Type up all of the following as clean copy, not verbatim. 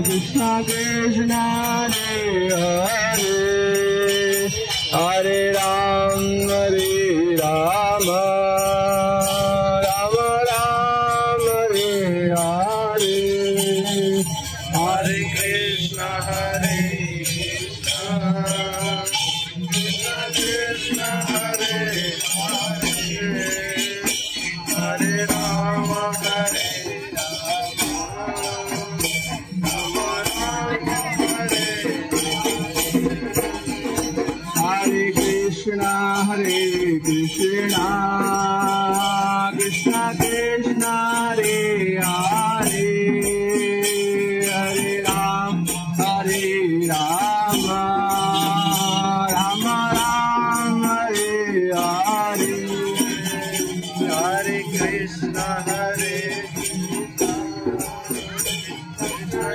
Krishna Krishna Hare Hare Hare Ram Hare Rama Rama Ram Hare Hare Hare Krishna Hare Krishna Krishna Hare Hare Hare Rama Hare Krishna Hare Krishna Krishna Krishna Hare Hare Hare Ram Hare Rama Rama Ram Hare Hare Hare Krishna Hare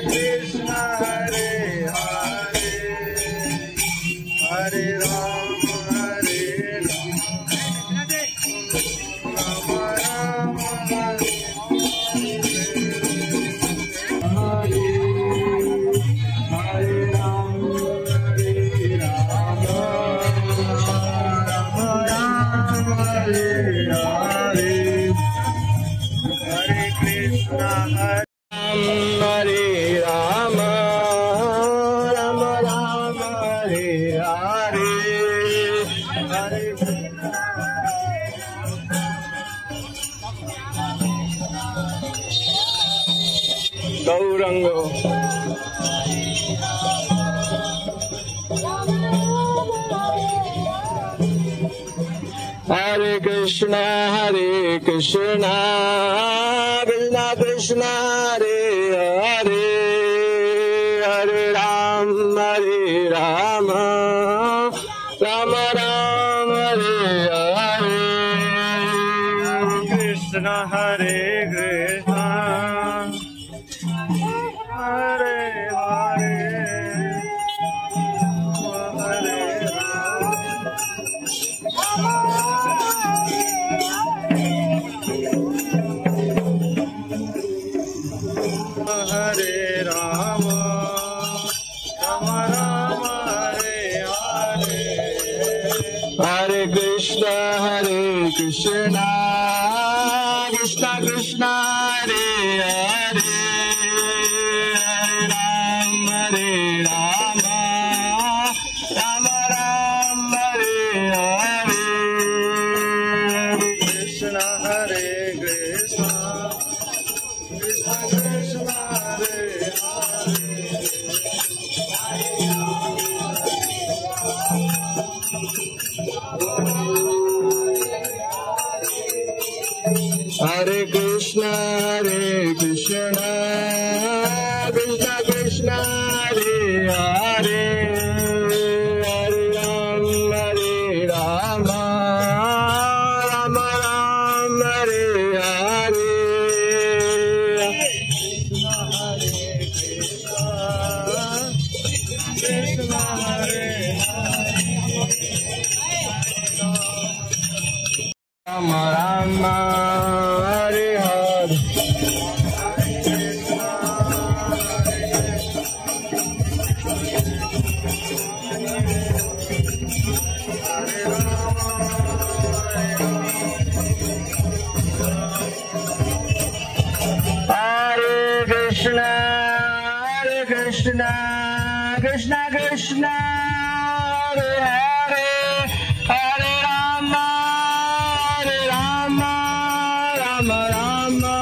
Krishna Hare Hare Hare Ram Gaurango Hare Krishna Krishna Krishna Hare Hare Hare Ram Hare Rama Rama Ram Hare Hare Krishna Hare Krishna Hare Hare Hare Hare Rama Rama Rama Hare Hare Hare Krishna Krishna Krishna Krishna Hare Hare Hare Ram Hare Rama Rama Ram Hare Hare Krishna Hare Krishna Krishna Krishna Hare Hare Krishna Krishna Krishna Hare Hare Hare Ram Hare Rama Rama Ram Hare Hare Krishna Hare Krishna Krishna Hare Rama Rama Hare Hare Krishna Krishna Krishna Hare Hare Hare Rama Rama Rama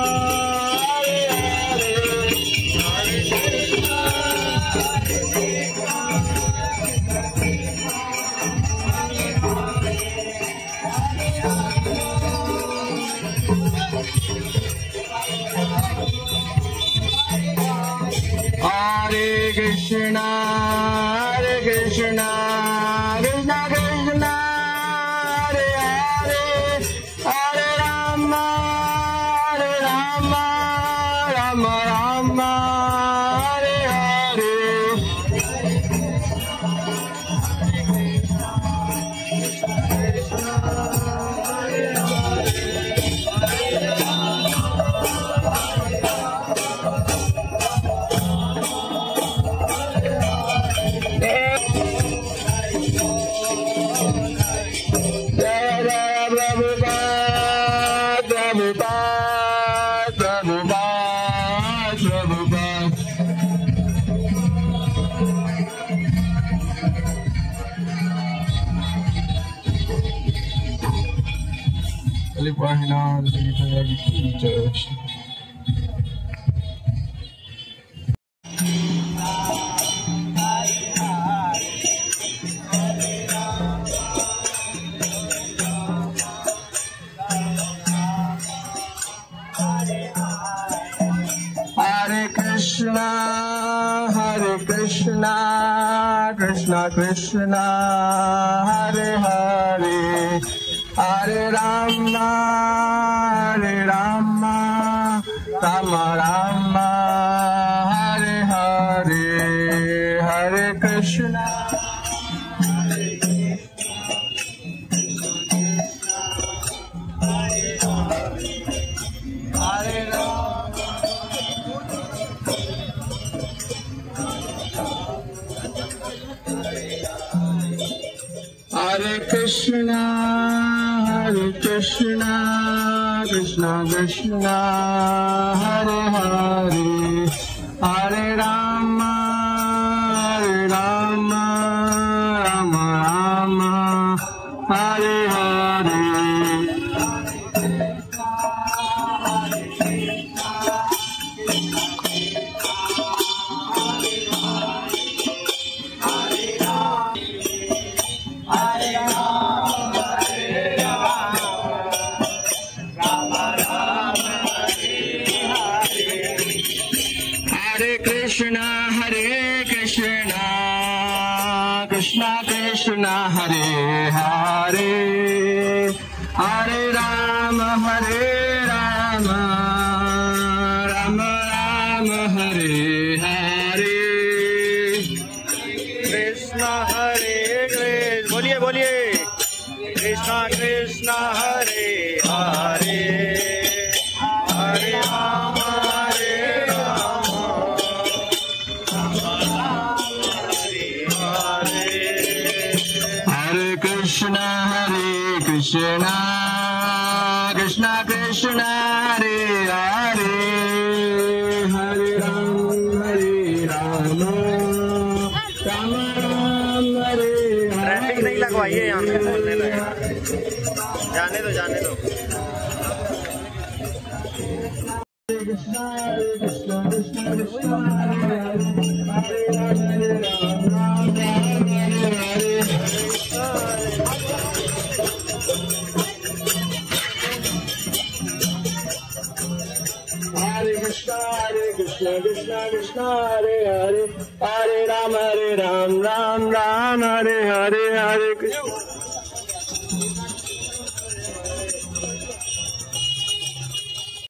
Hare Hare Hare Krishna Hare Krishna Krishna Krishna Hare Hare Hare Rama Rama Rama Hare Hare Bhajnath Giridhar ki jai. Hare Krishna, Krishna Krishna, Hare Hare, Hare Rama, Rama Rama, Hare Hare, Hare Krishna. Hare Krishna, Krishna Krishna, Hare Hare, Hare Rama, Rama Rama, Hare Hare. Krishna Krishna, Hare Hare, Hare Rama, Rama Rama, Hare Hare. Krishna Hare Krishna, बोलिए बोलिए. Krishna Krishna, Hare Hare, Hare Rama, Krishna Krishna, Krishna Krishna, Hare Hare, Hare Rama, Rama Rama, Hare Hare. Traffic नहीं लगवाइए यहाँ पे बोलने लगा. जाने दो Krishna Krishna, Krishna Krishna, Hare Hare, Hare Krishna Krishna Krishna, Hare Hare, Hare Rama, Ram Ram, Hare Hare, Hare Krishna.